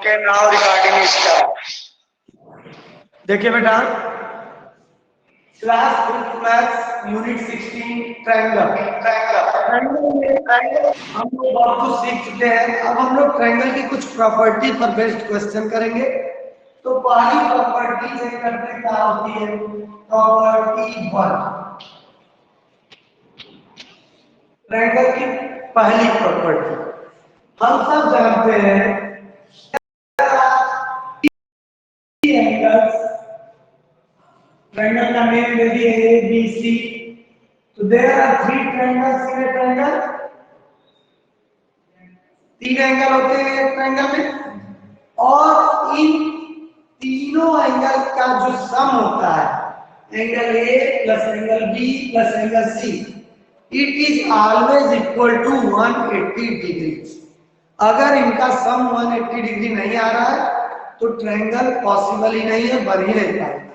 Okay, now recording is start. देखिए बेटा, class 5th maths unit 16 triangle triangle हम लोग बहुत कुछ सीख चुके हैं। अब हम लोग ट्रायंगल की कुछ प्रॉपर्टी पर बेस्ड क्वेश्चन करेंगे। तो पहली प्रॉपर्टी चेक करते हैं क्या होती है। प्रॉपर्टी 1, ट्रायंगल की पहली प्रॉपर्टी हम सब जानते हैं triangle का name दे दिए A, B, C. So there are 3 triangles in a triangle. 3 angle होते हैं एक ट्रायंगल में, और इन तीनों एंगल का जो सम होता है, angle A plus angle B plus angle C, it is always equal to 180 degree. अगर इनका सम 180 डिग्री नहीं आ रहा है तो ट्रायंगल पॉसिबल ही नहीं है, बन ही नहीं पाएगा।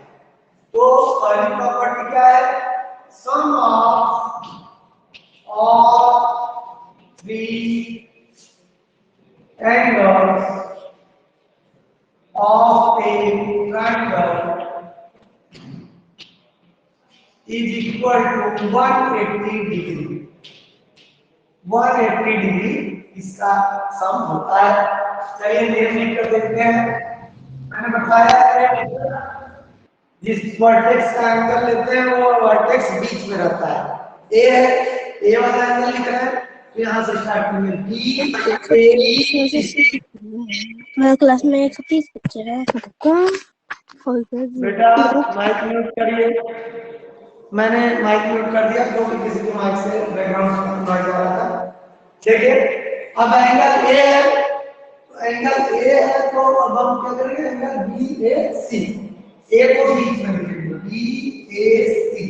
तो पहली प्रॉपर्टी क्या है? Sum of all 3 angles of a triangle is equal to 180 degree. 180 degree इसका सम होता है। चलिए नेम लिख कर देखते हैं। मैंने बताया जिस वर्टेक्स का एंगल लेते हैं वो वर्टेक्स बीच में रहता है। ए है, ए वाला एंगल लिख रहे हैं तो यहाँ से स्टार्ट करेंगे बी। मेरे क्लास में 130 बच्चे हैं। बेटा माइक म्यूट करिए। मैंने माइक म्यूट कर दिया क्योंकि किसी को माइक से बैकग्राउंड नॉइज आ रहा था। ठीक है, अब एंगल ए है, तो एंगल ए है तो अब हम क्या करेंगे, एंगल बी ए सी, ए को बीच में लिखेंगे B A C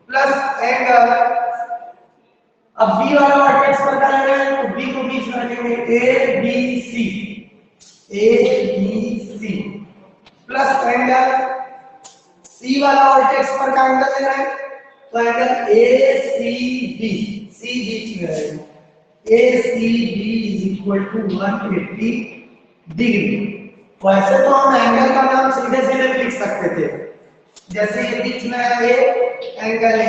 plus angle, अब बी वाला वर्टेक्स पर क्या लगाएंगे तो बी को बीच में रखेंगे A B C plus angle C वाला वर्टेक्स पर का एंगल लेना है तो एंगल ए सी बी, सी बीच में रहेगा, A C B is equal to 180 degree. वैसे तो हम एंगल का नाम सीधे सीधे लिख सकते थे, जैसे ये बीच में है A, angle A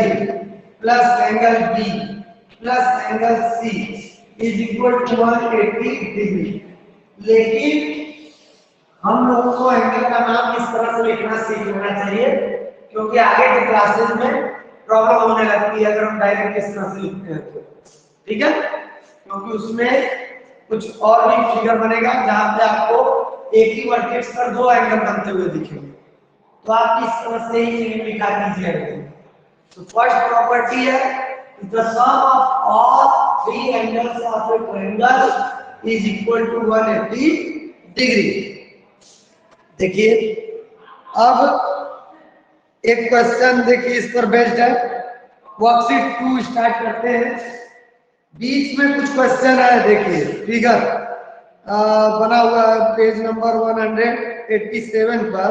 plus angle B plus angle C is equal to 180 degree. लेकिन हम लोगों को एंगल का नाम इस तरह से लिखना सीख लेना चाहिए, क्योंकि आगे के क्लासेस में प्रॉब्लम होने लगती है अगर हम डायरेक्ट इस तरह से लिखते हैं तो। ठीक है, क्योंकि उसमें कुछ और भी फिगर बनेगा जहां पे आपको एक ही वर्टेक्स पर 2 एंगल बनते हुए दिखेंगे, तो आप इस तरह से ही लिखा कीजिए। तो फर्स्ट प्रॉपर्टी है the sum of all 3 angles of a triangle is equal to 180 degree. देखिए अब एक क्वेश्चन देखिए इस पर बेस्ड है, वर्कशीट 2 स्टार्ट करते हैं। बीच में कुछ क्वेश्चन है, देखिए फिगर बना हुआ है पेज नंबर 187 पर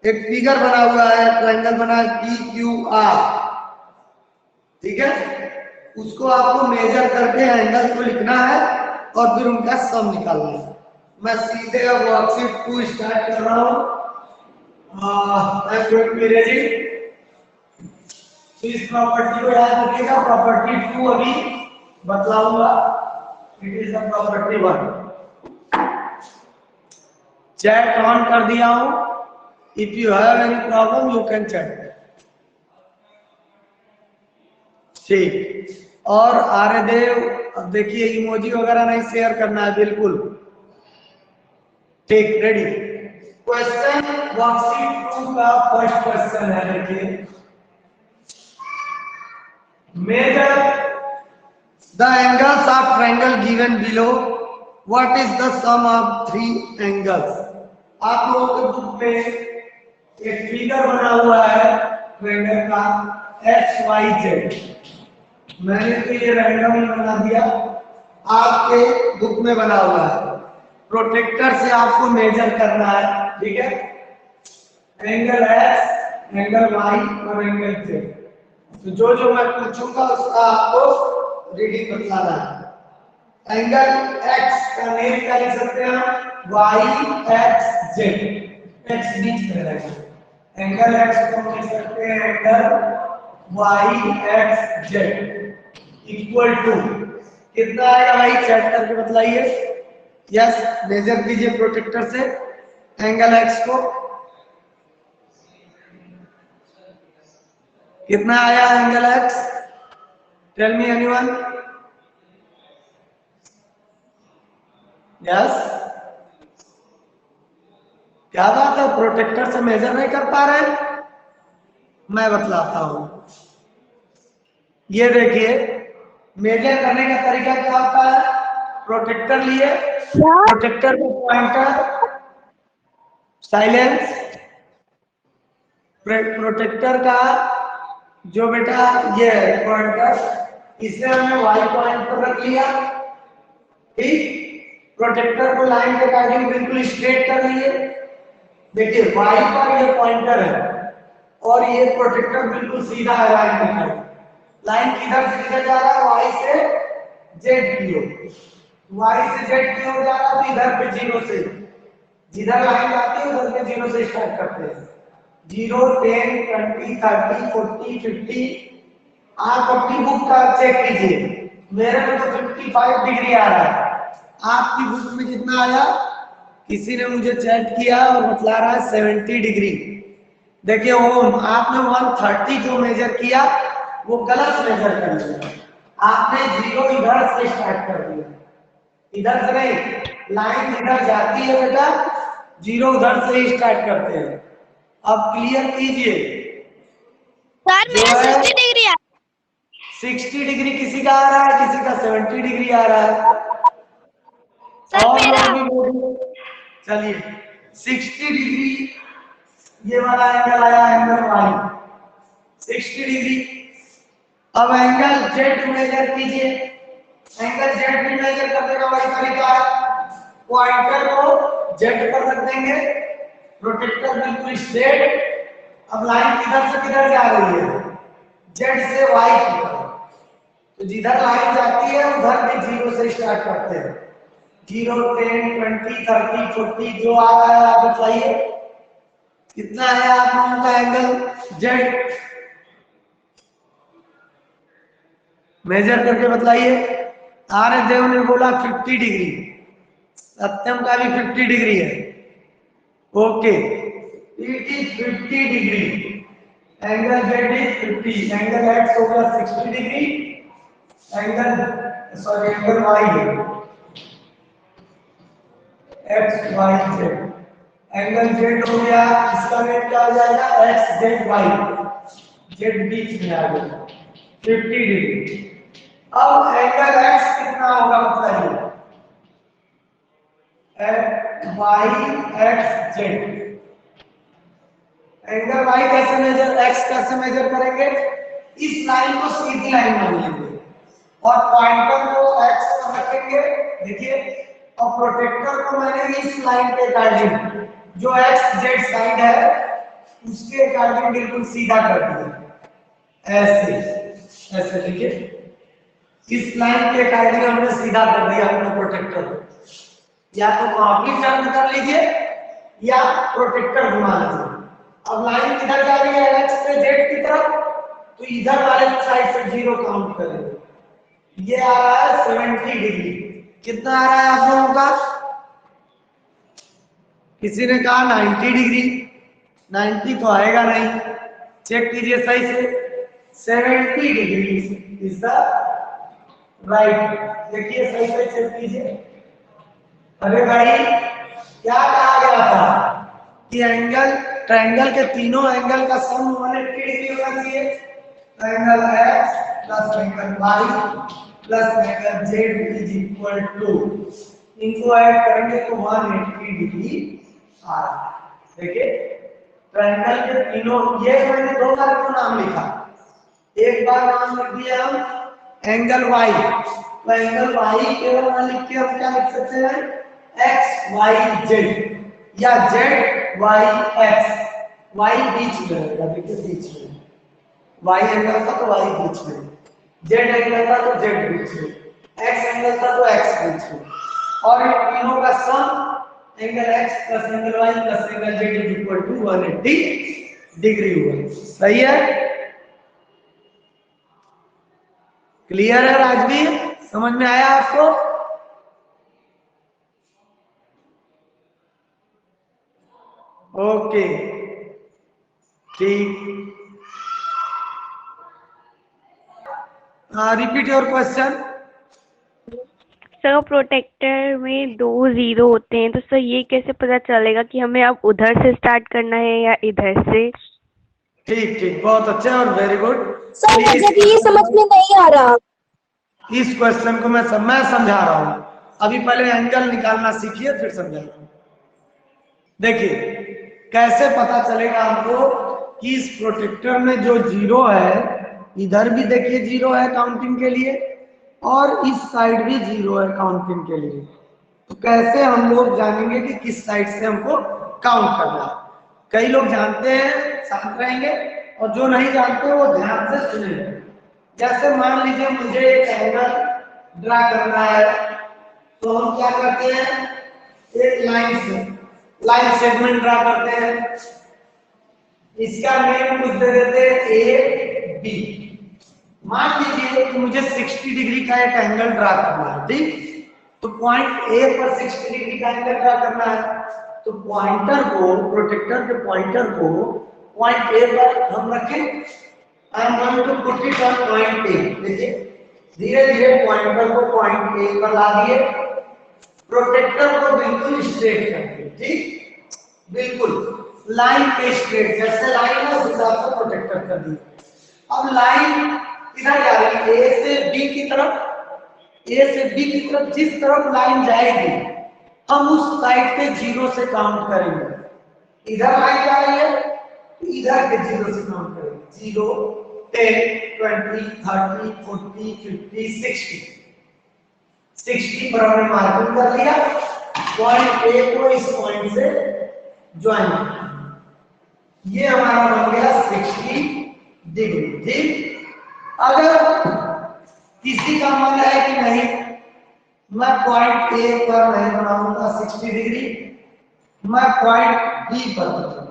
एक फिगर बना हुआ है, ट्रायंगल बना है पी क्यू आर। ठीक है, उसको आपको मेजर करके एंगल को लिखना है और फिर उनका सम निकालना है। मैं सीधे अब वर्कशीट 2 स्टार्ट कर रहा हूं। I am going to ready. इस प्रॉपर्टी को याद रखिएगा, प्रॉपर्टी 2 अभी बतलाऊंगा। It is the property 1। Chat on कर दिया हूं, if you have any problem you can chat. ठीक, और आर्यदेव अब देखिए इमोजी वगैरह नहीं शेयर करना है बिल्कुल। ठीक, रेडी। क्वेश्चन वर्कशीट 2 का फर्स्ट क्वेश्चन है, देखिए measure the angles of triangle given below, what is the sum of 3 angles. आप लोगों के बुक में एक फिगर बना हुआ है ट्रायंगल का एक्स वाई जेड। मैंने तो ये रैंडमली बना दिया, आपके बुक में बना हुआ है। प्रोटेक्टर से आपको मेजर करना है। ठीक है, एंगल एक्स, एंगल वाई और एंगल जेड। तो जो जो मैं पूछूंगा उसका आपको रीडिंग बताना है। एंगल x का नेम क्या लिख सकते हैं हम, y x z, x बीच में रहेगा। एंगल x को हम लिख सकते हैं angle y x z equal to कितना आएगा भाई, चेक करके बतलाइए। यस, मेजर कीजिए प्रोटेक्टर से एंगल x को, कितना आया angle x, tell me anyone. Yes, क्या बात है, प्रोटेक्टर से मेजर नहीं कर पा रहे, मैं बतलाता हूं। ये देखिए मेजर करने का तरीका क्या होता है, प्रोटेक्टर लिए, प्रोटेक्टर को पॉइंटर, साइलेंस, प्रोटेक्टर का जो बेटा ये पॉइंटर, इसे हमने वाई पॉइंट पर रख लिया, ठीक। प्रोटेक्टर को लाइन के अकॉर्डिंग बिल्कुल स्ट्रेट कर लिए। देखिए वाई पर ये पॉइंटर है और ये प्रोटेक्टर बिल्कुल सीधा है लाइन के साथ। लाइन किधर से किधर जा रहा है, वाई से जेड की ओर, वाई से जेड की ओर जा रहा है, तो इधर पे जीरो से, जिधर लाइन आती है उधर पे जीरो से स्टार्ट करते हैं। 0 10 20 30 40 50, आप अपनी बुक का चेक कीजिए, मेरे में तो 55 डिग्री आ रहा है, आपकी बुक में कितना आया, किसी ने मुझे चेक किया और बतला रहा है 70 डिग्री। देखिए ओम, आपने 130 जो मेजर किया वो गलत मेजर कर लिया, आपने जीरो इधर से स्टार्ट कर दिया, इधर से नहीं, लाइन इधर जाती है बेटा, जीरो उधर से ही स्टार्ट करते हैं। अब क्लियर कीजिए, सर मेरा 60 डिग्री है, 60 डिग्री किसी का आ रहा है, किसी का 70 डिग्री आ रहा है, सर मेरा, चलिए 60 डिग्री ये वाला एंगल आया, एंगल वाई 60 डिग्री। अब एंगल जेड मेजर कीजिए, एंगल जेड भी मेजर करने का वही तरीका है, पॉइंटर को जेड पर रख देंगे, प्रोटेक्टर बिल्कुल स्ट्रेट। अब लाइन किधर से किधर जा रही है, जेड से वाई की तरफ, तो जिधर लाइन जाती है उधर भी जीरो से स्टार्ट करते हैं, 0 10 20 30 40 जो आ रहा है आप बताइए कितना है आप लोगों का एंगल जेड, मेजर करके बताइए। आर्य देव ने बोला 50 डिग्री, सत्यम का भी 50 डिग्री है, okay, it is 50 degree, angle Z is 50, angle X हो गया 60 degree, angle sorry angle Y है X Y Z, angle Z हो गया, इसका नेम क्या हो जाएगा, एक्स जेड वाई, जेड बीच में आ गया 50 डिग्री। अब एंगल एक्स कितना होगा बताइए, y x z, angle y कैसे मेजर, एक्स कैसे मेजर करेंगे, इस लाइन को सीधी लाइन मान लेंगे और पॉइंटर को एक्स पर रखेंगे, देखिए, और प्रोटेक्टर को मैंने इस लाइन के अकॉर्डिंग जो एक्स जेड साइड है उसके अकॉर्डिंग बिल्कुल सीधा कर दिया, ऐसे ऐसे, देखिए इस लाइन के अकॉर्डिंग हमने सीधा कर दिया अपने प्रोटेक्टर को, या तो कॉपी टर्न कर लीजिए या प्रोटेक्टर घुमा लीजिए। अब लाइन किधर जा रही है, एक्स पे जेड की तरफ, तो इधर वाले साइड से जीरो काउंट करेंगे, ये आ रहा है 70 डिग्री, कितना आ रहा है आप लोगों का, किसी ने कहा 90 डिग्री, 90 तो आएगा नहीं, चेक कीजिए सही से, 70 डिग्री इज द राइट, देखिए सही से चेक कीजिए। अरे भाई क्या कहा गया था कि एंगल, ट्रायंगल के तीनों एंगल का सम 180 डिग्री होना चाहिए, angle x plus angle y plus angle z is equal to, इनको ऐड करेंगे तो 180 डिग्री आ रहा है। देखिए ट्रायंगल के तीनों, ये मैंने दो बार क्यों नाम लिखा, एक बार नाम लिख दिया हम एंगल y, तो एंगल y केवल ना लिख के हम क्या लिख सकते हैं, x y z या z y x, y बीच में रहेगा, देखिए बीच में y एंगल था तो y बीच में, z एंगल था तो z बीच में, एक्स एंगल था तो एक्स पूछो, और इन तीनों का sum angle x plus angle y plus angle Z is equal to 180 degree हुआ। सही है? क्लियर है राजवीर? समझ में आया आपको? ओके ठीक। Repeat your question. Sir protractor में 2 जीरो होते हैं, तो सर ये कैसे पता चलेगा कि हमें अब उधर से स्टार्ट करना है या इधर से? ठीक ठीक, बहुत अच्छा और वेरी गुड। सर मुझे भी ये समझ में नहीं आ रहा। इस क्वेश्चन को मैं समझा रहा हूं। अभी पहले एंगल निकालना सीखिए फिर समझाता हूं। देखिए कैसे पता चलेगा हमको कि इस प्रोटेक्टर में जो जीरो है, इधर भी देखिए जीरो है काउंटिंग के लिए, और इस साइड भी जीरो है काउंटिंग के लिए। तो कैसे हम लोग जानेंगे कि किस साइड से हमको काउंट करना है? कई लोग जानते हैं, शांत रहेंगे, और जो नहीं जानते वो ध्यान से सुनेंगे। जैसे मान लीजिए मुझे एक एंगल ड्रा करना है, तो हम क्या करते हैं, एक लाइन सेगमेंट ड्रा करते हैं। इसका नेम कुछ दे देते हैं ए बी। मान लीजिए कि मुझे 60 डिग्री का एक एंगल ड्रा करना है, ठीक? तो पॉइंट ए पर 60 डिग्री का एंगल ड्रा करना है, तो पॉइंटर को, प्रोटेक्टर के पॉइंटर को पॉइंट ए पर हम रखें। I am going to put it on point A. देखिए धीरे धीरे पॉइंटर को पॉइंट ए पर ला दिए, प्रोटेक्टर को बिल्कुल स्ट्रेट कर दिए, ठीक? बिल्कुल लाइन पे स्ट्रेट, जैसे लाइन है उस हिसाब से प्रोटेक्टर कर दिए। अब लाइन इधर जा रही है ए से बी की तरफ। ए से बी की तरफ जिस तरफ लाइन जाएगी हम उस साइड पे जीरो से काउंट करेंगे। इधर लाइन जा रही है तो इधर के जीरो से काउंट करेंगे। 0 10 20 30 40 50 60 पर हमने मार्किंग कर लिया। पॉइंट ए को इस पॉइंट से ज्वाइन किया, ये हमारा बन गया 60 डिग्री, ठीक? अगर किसी का मन है कि नहीं मैं पॉइंट ए पर नहीं बनाऊंगा 60 डिग्री, मैं पॉइंट बी पर बनाऊंगा,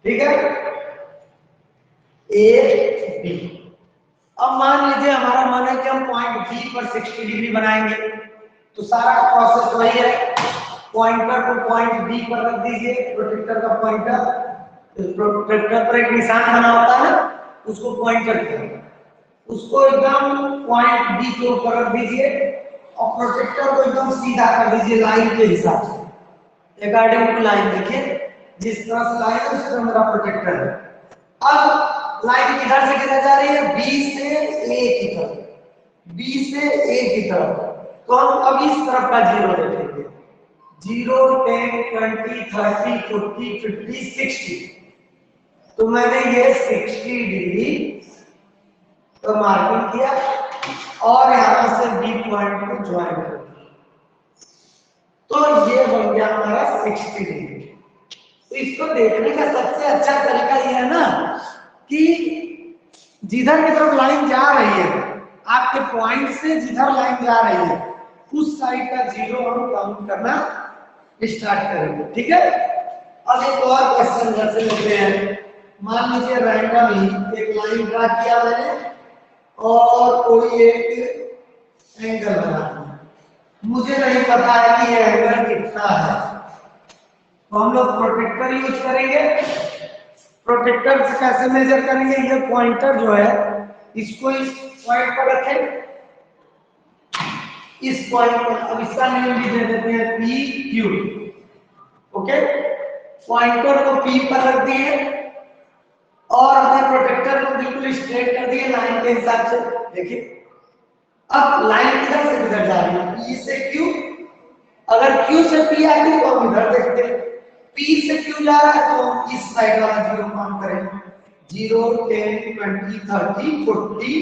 ठीक है? A B. अब मान लीजिए हमारा मन है कि हम पॉइंट बी पर 60 डिग्री बनाएंगे, तो सारा प्रोसेस वही है। पॉइंटर को पॉइंट बी पर रख दीजिए, प्रोटेक्टर का पॉइंटर, प्रोटेक्टर पर एक निशान बना होता है ना, उसको पॉइंटर कहते हैं। उसको एकदम पॉइंट बी के ऊपर रख दीजिए और प्रोटेक्टर को एकदम सीधा कर दीजिए लाइन के हिसाब से, अकॉर्डिंग टू लाइन। देखिए जिस तरह से लाइन है उस तरह मेरा प्रोटेक्टर है। अब लाइन किधर से किधर जा रही है? बी से ए की तरफ, बी से ए की तरफ। तो हम अब इस तरफ का जीरो देखेंगे। 0 10 20 30 40 50 60। तो मैंने ये 60 डिग्री तो मार्किंग किया और यहां से बी पॉइंट को ज्वाइन कर दिया, तो ये बन गया हमारा 60 डिग्री। तो इसको देखने का सबसे अच्छा तरीका ये है ना कि जिधर की तरफ लाइन जा रही है, आपके पॉइंट से जिधर लाइन जा रही है उस साइड का जीरो हम काउंट करना स्टार्ट करेंगे, ठीक है? अब एक और क्वेश्चन जैसे लेते हैं। मान लीजिए रैंडमली एक लाइन ड्रा किया मैंने और कोई एक एंगल बना, मुझे नहीं पता है कि ये एंगल कितना है, तो हम लोग प्रोटेक्टर यूज करेंगे। प्रोटेक्टर से कैसे मेजर करेंगे? ये पॉइंटर जो है इसको इस पॉइंट पर रखें, इस पॉइंट पर। अब इसका नेम भी दे देते हैं पी क्यू, ओके? पॉइंटर को पी पर रख दिए और अपने प्रोटेक्टर को बिल्कुल स्ट्रेट कर दिए लाइन के हिसाब से। देखिए अब लाइन किधर से किधर जा रही है? पी से क्यू। अगर क्यू से पी आती है तो हम इधर देखते हैं, पी से क्यू जा रहा है तो इस साइड वाला जीरो काउंट करेंगे। 0 10 20 30 40,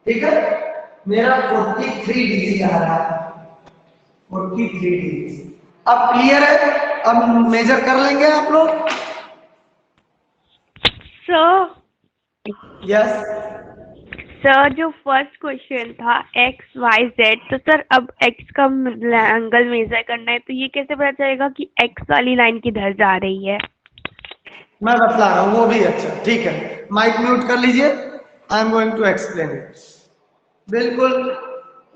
ठीक है? मेरा 43 डिग्री आ रहा है, 43 डिग्री। अब क्लियर है? अब मेजर कर लेंगे आप लोग। सर यस सर जो फर्स्ट क्वेश्चन था एक्स वाई जेड, तो सर अब एक्स का एंगल मेजर करना है, तो ये कैसे पता चलेगा कि एक्स वाली लाइन किधर जा रही है? मैं बतला रहा हूँ, वो भी अच्छा, ठीक है। माइक म्यूट कर लीजिए, I am going to explain it. बिल्कुल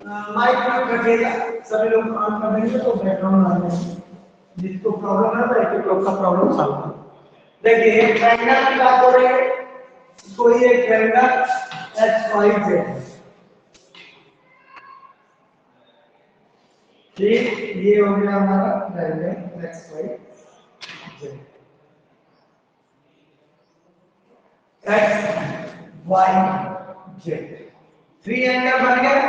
माइक म्यूट रखिएगा, सभी लोग काम कर देंगे तो बैकग्राउंड आ जाएगा। जिसको प्रॉब्लम है तो लोग का प्रॉब्लम सॉल्व हो। देखिए ट्रायंगल की बात हो रही है, कोई एक ट्रायंगल एक्स वाई जेड, ठीक, ये हो गया हमारा triangle x Y z, x Y z, three angle बन गया।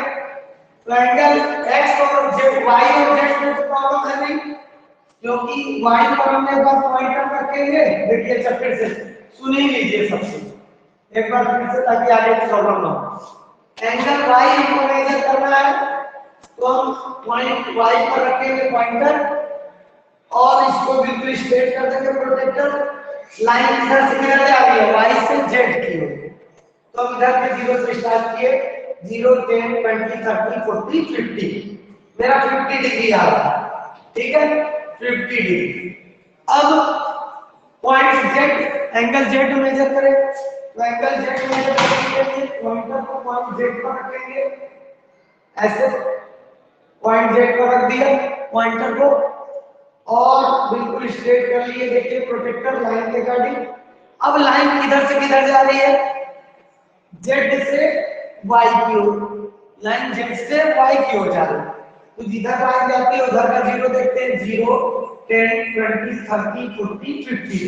तो एंगल एक्स और जेड, वाई और जेड में तो प्रॉब्लम है नहीं, क्योंकि वाई पर हम एक बार पॉइंटर रखेंगे। देखिए अच्छा फिर से सुन ही लीजिए सबसे एक बार फिर से, ताकि आगे प्रॉब्लम ना हो। एंगल वाई को मेजर करना है तो हम पॉइंट वाई पर रखेंगे पॉइंटर और इसको बिल्कुल स्ट्रेट कर देंगे प्रोटेक्टर। लाइन इधर से किधर जा रही है, वाई से जेड की ओर, तो हम इधर पे 0 से स्टार्ट किए, 0 10 20 30 40 50, मेरा 50 डिग्री आ रहा है, ठीक है 50 डिग्री। अब point z, angle z measure करें, तो एंगल जेड मेजर करने के लिए पॉइंटर को पॉइंट जेड पर रखेंगे, ऐसे पॉइंट जेड पर रख दिया पॉइंटर को और बिल्कुल स्ट्रेट कर लिए। देखिए प्रोटेक्टर लाइन के अकॉर्डिंग। अब लाइन किधर से किधर जा रही है, जेड से वाई की ओर, लाइन जेड से वाई की ओर जा रही है, तो जिधर लाइन जाती है उधर का 0 देखते हैं, 0 10 20 30 40 50,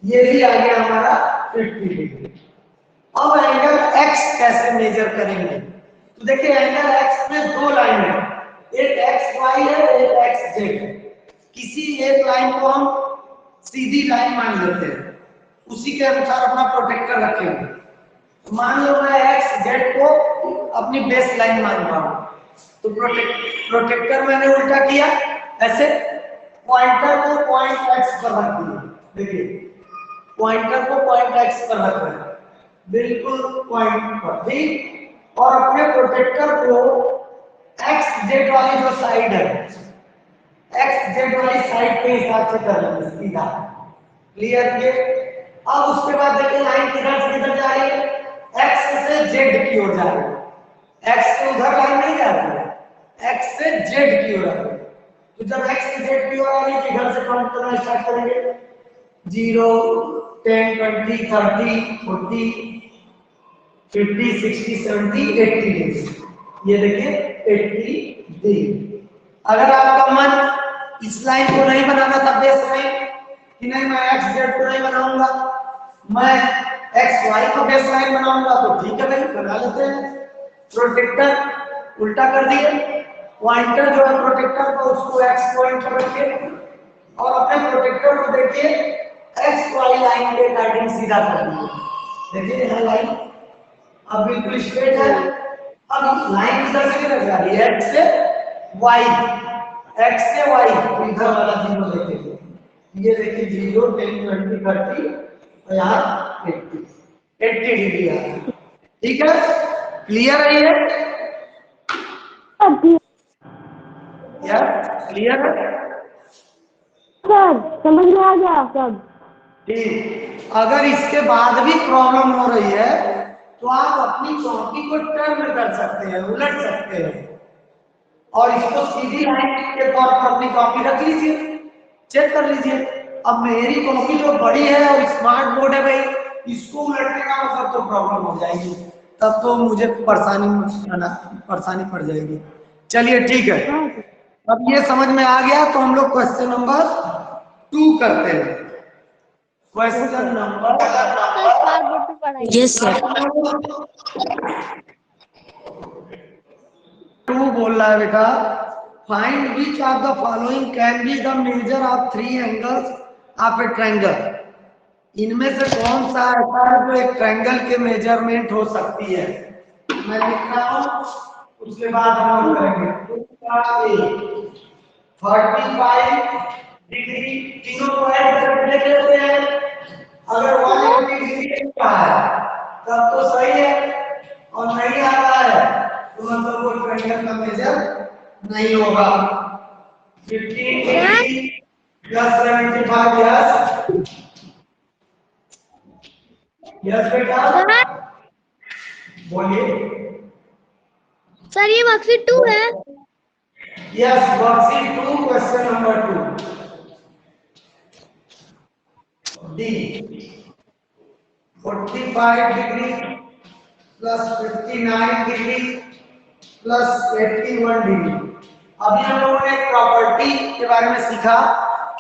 ये भी आ गया हमारा 50 डिग्री। अब एंगल x कैसे मेजर करेंगे, तो देखिए एंगल x में दो लाइन है, एक xy है एक xz है। किसी एक लाइन को हम सीधी लाइन मान लेते हैं, उसी के अनुसार अपना प्रोटेक्टर रखेंगे। मान लो मैं xz को अपनी बेस लाइन मान रहा हूं, तो प्रोटेक्टर मैंने उल्टा किया, ऐसे पॉइंटर को पॉइंट x पर रख दिया। देखिए पॉइंटर को पॉइंट x पर रख रहे हैं, बिल्कुल पॉइंट पर, ठीक। और अपने प्रोटेक्टर को एक्स जेड वाली जो साइड है, एक्स जेड वाली साइड के हिसाब से कर लेंगे सीधा, क्लियर किए। अब उसके बाद देखिए लाइन किधर से किधर जा रही है, एक्स से जेड की ओर जा रही है, एक्स से उधर लाइन नहीं जा रही है, एक्स से जेड की ओर आ रही है। तो जब एक्स से जेड की ओर आ रही है, इधर से काउंट करना स्टार्ट करेंगे, 0 10 20 30 40 50 60 70 80 डिग्री, ये देखिए 80 डिग्री। अगर आपका मन इस लाइन को नहीं बनाना था बेस लाइन, कि नहीं मैं एक्स जेड को नहीं बनाऊंगा, मैं एक्स वाई को बेस लाइन बनाऊंगा, तो ठीक है भाई बना लेते हैं। प्रोटेक्टर उल्टा कर दिए, पॉइंटर जो है प्रोटेक्टर को उसको एक्स पॉइंट पर रखिए और अपने प्रोटेक्टर को देखिए एक्स वाई लाइन के अकॉर्डिंग सीधा कर दीजिए। देखिए यह लाइन अब बिल्कुल स्ट्रेट है। अब लाइन किधर से किधर जा रही है, एक्स से वाई, एक्स से वाई, तो इधर वाला 0 देखेंगे, ये देखिए 0 10 20 30 और यहाँ 80 डिग्री आ रहा है, ठीक है क्लियर है ये, यार क्लियर है सर, समझ में आ गया सब। ठीक। अगर इसके बाद भी प्रॉब्लम हो रही है तो आप अपनी चौकी को टर्न कर सकते हैं, उलट सकते हैं और इसको सीधी लाइन के तौर पर अपनी कॉपी रख लीजिए, चेक कर लीजिए। अब मेरी कॉपी जो बड़ी है और स्मार्ट बोर्ड है भाई, इसको उलटने का मतलब तो प्रॉब्लम हो जाएगी, तब तो मुझे परेशानी पड़ जाएगी। चलिए ठीक है, अब ये समझ में आ गया तो हम लोग क्वेश्चन नंबर 2 करते हैं। Question number yes sir. 2 बोल रहा है बेटा, find which of the following can be the measure of 3 angles of a triangle. इनमें से कौन सा ऐसा है जो एक ट्रायंगल के मेजरमेंट हो सकती है। मैं लिख रहा हूं, उसके बाद हम करेंगे 45 डिग्री, तीनों को ऐड करके देख लेते हैं। अगर 180 डिग्री का है तब तो सही है नहीं होगा। 15 डिग्री प्लस 75, यस यस बेटा बोलिए। सर ये वर्कशीट 2 है। Yes worksheet 2 question number 2 D 45 degree plus 59 degree plus 81 degree. अभी हम लोगों ने एक प्रॉपर्टी के बारे में सीखा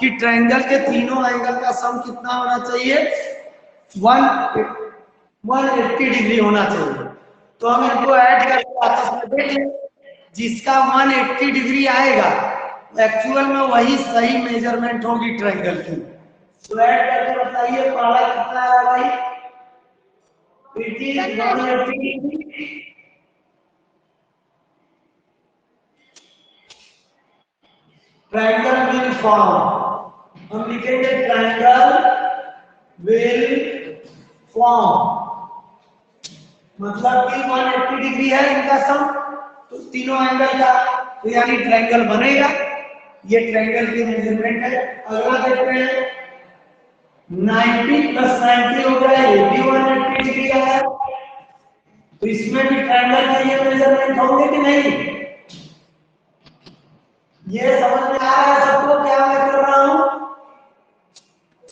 कि ट्रायंगल के तीनों एंगल का सम कितना होना चाहिए, 180 डिग्री होना चाहिए। तो हम इनको ऐड करके आपस में देख लें, जिसका 180 डिग्री आएगा एक्चुअल में वही सही मेजरमेंट होगी ट्रायंगल की। तो ऐड करके बताइए पहला कितना आया भाई, it is 180 degree. Triangle will form, हम लिखेंगे ट्रायंगल विल फॉर्म, मतलब कि 180 डिग्री है इनका सम, तो तीनों एंगल का, तो यानी ट्रायंगल बनेगा। ये ट्रायंगल की मेजरमेंट है। अगला देखते हैं 90 प्लस 90 हो गया, ये भी 180 डिग्री है। तो इसमें भी ट्रायंगल के ये मेजरमेंट होंगे कि नहीं, ये समझ में आ रहा है सबको क्या मैं कर रहा हूं?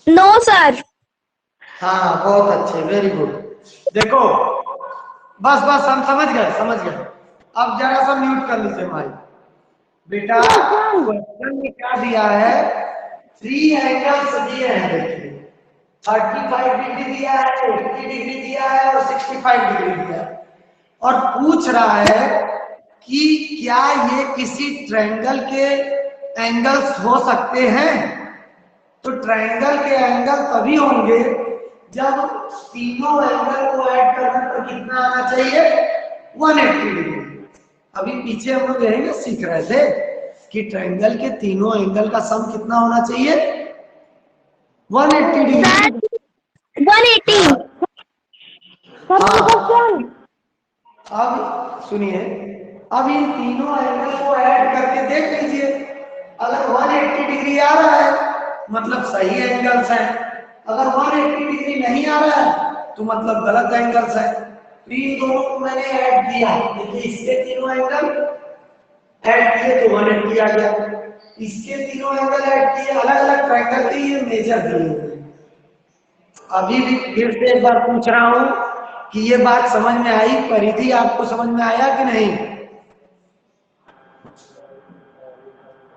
No sir. हाँ बहुत अच्छे, वेरी गुड। देखो बस बस हम समझ गए समझ गए। अब जरा सा म्यूट कर लीजिए माइक। बेटा क्वेश्चन में क्या दिया है, 3 एंगल्स दिए हैं, देखिए 35 डिग्री दिया है, 80 डिग्री दिया है और 65 डिग्री दिया है, और पूछ रहा है कि क्या ये किसी ट्रायंगल के एंगल्स हो सकते हैं। तो ट्रायंगल के एंगल तभी होंगे जब तीनों एंगल को ऐड करने पर कितना आना चाहिए, 180 डिग्री। अभी पीछे हम लोग यही सीख रहे थे कि ट्रायंगल के तीनों एंगल का सम कितना होना चाहिए, 180 डिग्री। 180। अब सुनिए, अब इन तीनों एंगल को ऐड करके देख लीजिए, अगर 180 डिग्री आ रहा है मतलब सही एंगल्स है, अगर 180 डिग्री नहीं आ रहा है तो मतलब गलत एंगल्स है। तो इन दोनों को मैंने ऐड किया, देखिए इसके तीनों एंगल ऐड किए तो 180 आ गया, इसके तीनों एंगल ऐड किए, अलग अलग ट्रायंगल के ये मेजर दिए। अभी भी फिर से एक बार पूछ रहा हूं कि ये बात समझ में आई, परिधि आपको समझ में आया कि नहीं,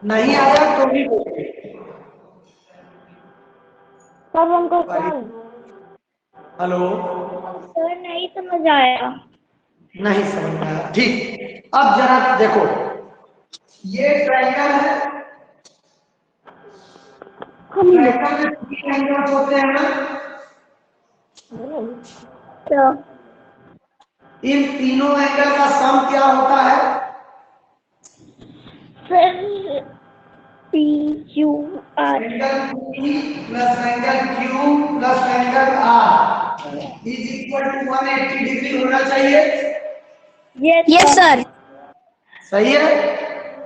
नहीं आया तो भी हेलो, सर नहीं समझ आया। नहीं समझ में आया, ठीक। अब जरा देखो, ये ट्रायंगल है, ट्रायंगल में 3 एंगल्स होते हैं ना, तो इन तीनों एंगल का सम क्या होता है, sir PQR angle P plus angle Q plus angle R is equal to 180 degree होना चाहिए। Yes sir. सही है।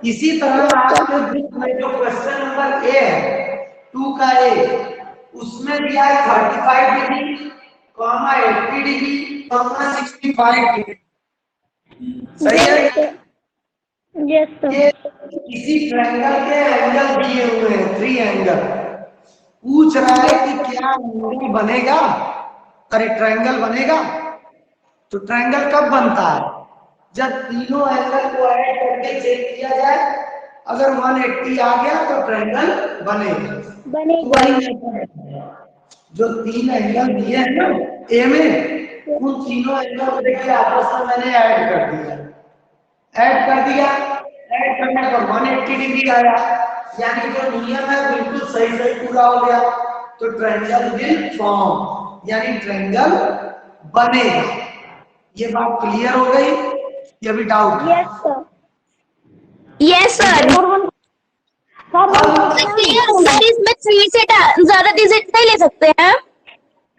इसी तरह आपके बुक में जो क्वेश्चन नंबर ए है 2 का ए, उसमें दिया है 35 degree comma 80 degree comma 65 degree, सही है। Yes sir. ये किसी ट्रायंगल के एंगल दिए हुए हैं, 3 एंगल, पूछ रहा है कि क्या एंगल बनेगा, अरे ट्रायंगल बनेगा। तो ट्रायंगल कब बनता है, जब तीनों एंगल को ऐड करके चेक किया जाए, अगर 180 आ गया तो ट्रायंगल बनेगा। वही जो 3 एंगल दिए हैं ना ए में, उन तीनों एंगल को देखिए आपस में मैंने ऐड कर दिया, ऐड करने पर 180 डिग्री आया, यानी जो नियम है बिल्कुल सही सही पूरा हो गया। तो ट्रायंगल विल फॉर्म, यानी ट्रायंगल बनेगा। ये बात क्लियर हो गई, ये भी डाउट? Yes sir. सर इसमें 3 से ज्यादा डिजिट नहीं ले सकते हैं?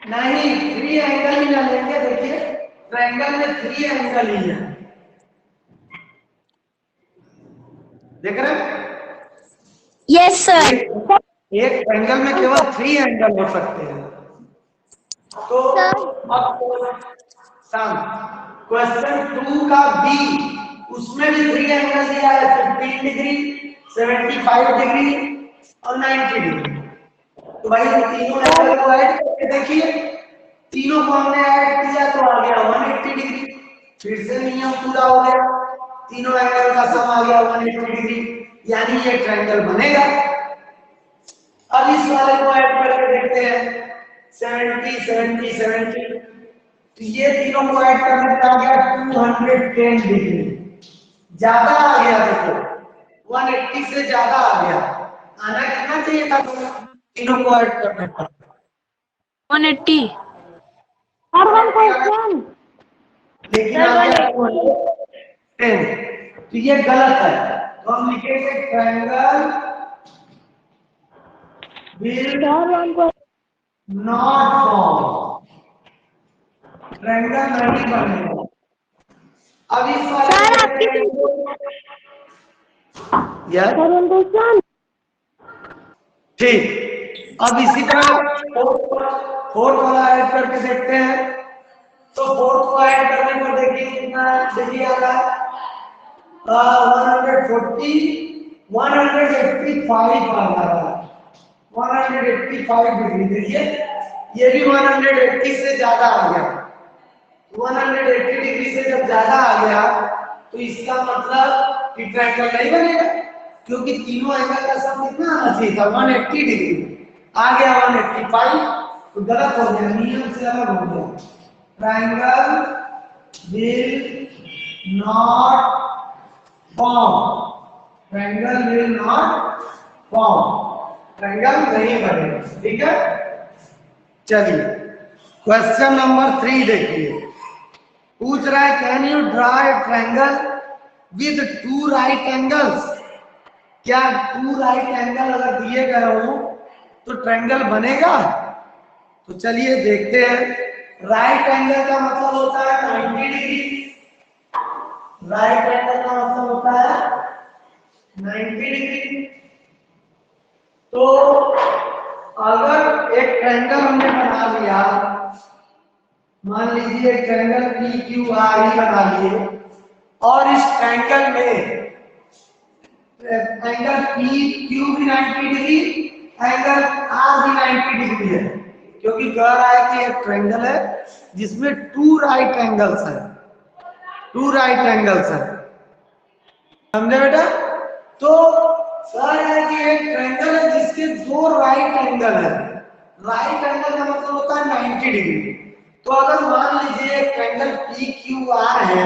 नहीं, 3 एंगल ही ना लेंगे। देखिए ट्रायंगल में 3 एंगल ही है, देख रहे हैं? Yes sir. एक ट्रायंगल में केवल 3 एंगल हो सकते हैं। तो अब क्वेश्चन 2 का बी, उसमें भी 3 एंगल दिया है, 15 डिग्री, 75 डिग्री और 90 डिग्री। तो भाई तीनों एंगल को ऐड करके देखिए, तीनों को हमने ऐड किया तो आ गया 180 डिग्री। फिर से नियम पूरा हो गया, तीनों एंगल का सम आ गया 180 डिग्री, यानी ये ट्रायंगल बनेगा। अब इस वाले को ऐड करके देखते हैं, 70 70 70, तो ये तीनों को ऐड करने पे आ गया 210 डिग्री, ज्यादा आ गया। देखो 180 से ज्यादा आ गया, आना कितना चाहिए था तीनों को ऐड करने पर? 180। और वन क्वेश्चन, लेकिन आ गया 210, तो ये गलत है। तो हम लिखेंगे triangle will not form, triangle नहीं बनेगा। अब इस वाले ठीक, अब इसी तरह फोर्थ वाला ऐड करके देखते हैं। तो फोर्थ को ऐड करने पर देखिए कितना डिग्री आ रहा है, 140 185 आ रहा है, 185 डिग्री। देखिए ये भी 180 से ज्यादा आ गया। 180 डिग्री से जब ज्यादा आ गया तो इसका मतलब कि ट्रायंगल नहीं बनेगा, क्योंकि तीनों एंगल का सम कितना आना चाहिए था 180 डिग्री, आ गया 185, तो गलत हो गया, नियम से अलग हो गया। Triangle will not form, triangle will not form, triangle नहीं बनेगा। ठीक है, चलिए क्वेश्चन नंबर 3 देखिए, पूछ रहा है can you draw a triangle with 2 right angles. क्या 2 राइट एंगल अगर दिए गए हो तो ट्रायंगल बनेगा? तो चलिए देखते हैं। राइट एंगल का मतलब होता है 90 डिग्री, राइट एंगल का मतलब होता है 90 डिग्री। तो अगर एक ट्रायंगल हमने बना लिया, मान लीजिए ट्रायंगल PQR ही बना लिए, और इस ट्रायंगल में एंगल PQ भी 90 डिग्री, एंगल R भी 90 डिग्री है, क्योंकि कह रहा है कि एक ट्रायंगल है जिसमें 2 राइट एंगल्स है, 2 राइट एंगल्स है, समझे बेटा? तो कह रहा है कि एक ट्रायंगल है जिसके 2 राइट एंगल है। राइट एंगल का मतलब होता है 90 डिग्री। तो अगर मान लीजिए ट्रायंगल PQR है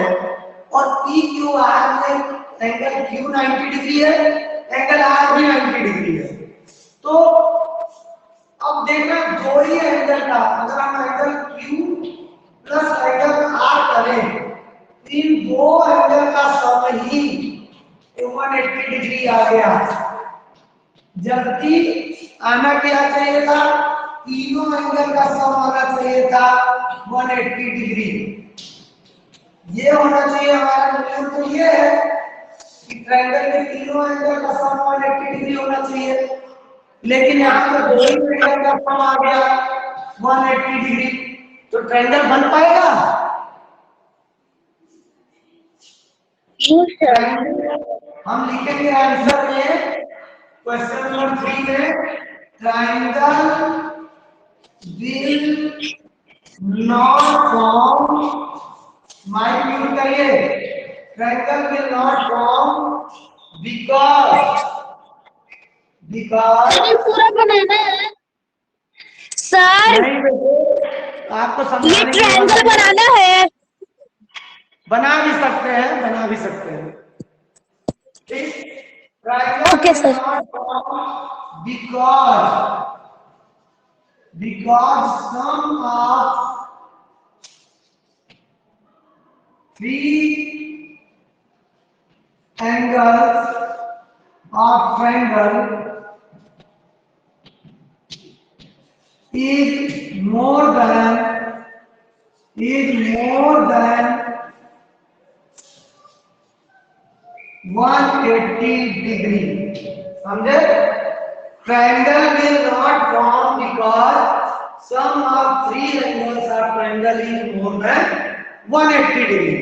और PQR में एंगल Q 90 डिग्री है, एंगल R भी 90 डिग्री है, तो अब देखना दो ही एंगल का, अगर हम angle Q plus angle R करें, इन दो एंगल का सम ही 180 डिग्री आ गया, जबकि आना क्या चाहिए था, तीनों एंगल का सम आना चाहिए था 180 डिग्री। ये होना चाहिए हमारा नियम, तो ये है कि ट्रायंगल में तीनों एंगल का सम 180 डिग्री होना चाहिए, लेकिन यहाँ पर दो ही एंगल का सम आ गया 180 डिग्री, तो ट्रायंगल बन पाएगा? हम लिखेंगे आंसर में, क्वेश्चन नंबर 3 में, triangle will not form, mic use करिए, triangle will not form because पूरा बनाना है सर, नहीं बेटे, आपको ये समझाने के ट्रायंगल लिए बनाना है। बना भी सकते हैं, बना भी सकते हैं, ठीक। Triangle okay will sir. Not form because sum of 3 angles of triangle is more than 180 180 degree. समझे? Triangle will not form because sum of three angles of triangle is more than 180 degree.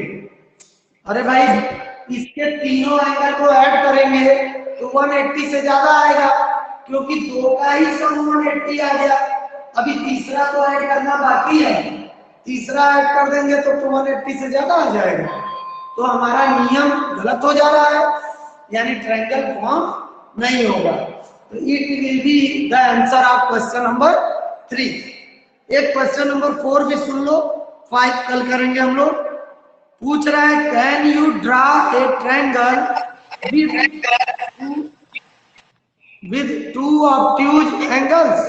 अरे भाई इसके तीनों angle को add करेंगे तो 180 से ज्यादा आएगा, क्योंकि दो का ही सम 180 आ गया। अभी तीसरा को ऐड करना बाकी है, तीसरा ऐड कर देंगे तो 180 से ज्यादा आ जाएगा। तो हमारा नियम गलत हो जा रहा है, यानी ट्रायंगल फॉर्म नहीं होगा। तो it will be the answer of question number 3। एक क्वेश्चन नंबर 4 भी सुन लो, 5 कल करेंगे हम लोग। पूछ रहा है can you draw a triangle with two obtuse angles.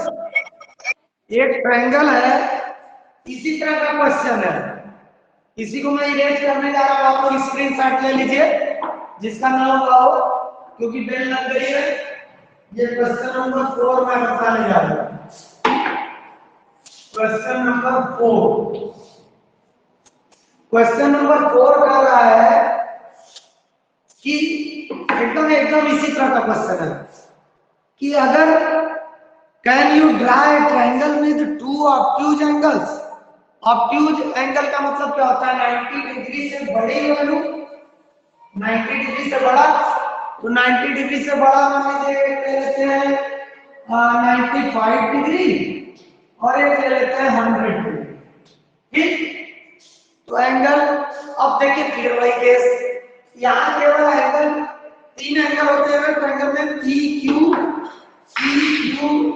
एक ट्रायंगल है, इसी तरह का क्वेश्चन है, इसी को मैं इरेज करने जा रहा हूं। आप लोग स्क्रीनशॉट ले लीजिए जिसका नाम हुआ हो, क्योंकि बेल लग गई है। ये क्वेश्चन नंबर 4 मैं बताने जा रहा हूं। क्वेश्चन नंबर 4 कर रहा है कि एकदम इसी तरह का क्वेश्चन है कि अगर can you draw a triangle with two obtuse angles. Obtuse angle का मतलब क्या होता है? 90 डिग्री से बड़ी वैल्यू, 90 डिग्री से बड़ा। तो 90 डिग्री से बड़ा मान लीजिए ले लेते हैं 95 डिग्री और एक ले लेते हैं 100 डिग्री। ठीक, तो एंगल अब देखिए फिर वही केस, यहाँ केवल एंगल 3 एंगल होते हैं ट्रायंगल में, पी क्यू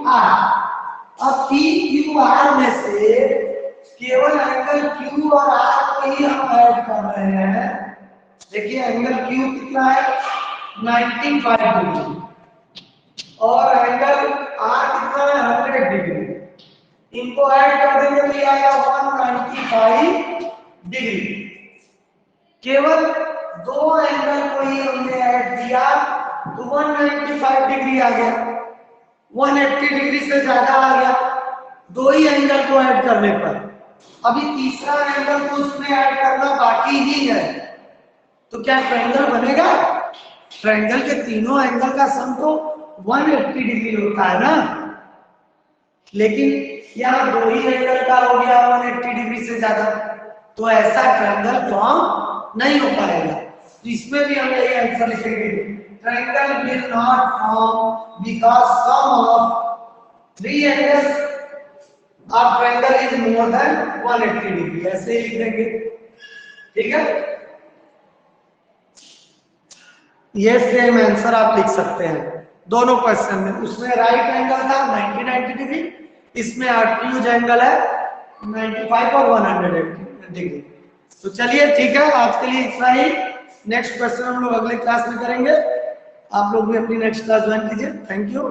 आर। अब पी क्यू आर में से केवल एंगल क्यू और आर को ही हम ऐड कर रहे हैं। देखिए एंगल क्यू कितना है? 95 डिग्री और एंगल आर कितना है? 100 डिग्री। इनको ऐड कर देंगे तो ये आएगा 195 डिग्री। केवल दो एंगल को ही हमने ऐड किया तो 195 डिग्री आ गया, 180 डिग्री से ज्यादा आ गया दो ही एंगल को ऐड करने पर। अभी तीसरा एंगल को उसमें ऐड करना बाकी ही है, तो क्या ट्रायंगल बनेगा? ट्रायंगल के तीनों एंगल का सम तो 180 डिग्री होता है ना, लेकिन यहाँ दो ही एंगल का हो गया 180 डिग्री से ज्यादा, तो ऐसा ट्रायंगल फॉर्म नहीं हो पाएगा। तो इसमें भी हम यही आंसर लिखेंगे, triangle will not form because sum of three angles of triangle is more than 180 degree. ऐसे ही लिख देंगे, ठीक है। ये सेम आंसर आप लिख सकते हैं दोनों क्वेश्चन में। उसमें राइट एंगल था 90 डिग्री, इसमें ऑब्ट्यूज एंगल है 95 और 180 डिग्री। तो चलिए ठीक है, आज के लिए इतना ही। नेक्स्ट क्वेश्चन हम लोग अगले क्लास में करेंगे। आप लोग भी अपनी नेक्स्ट क्लास ज्वाइन कीजिए। Thank you.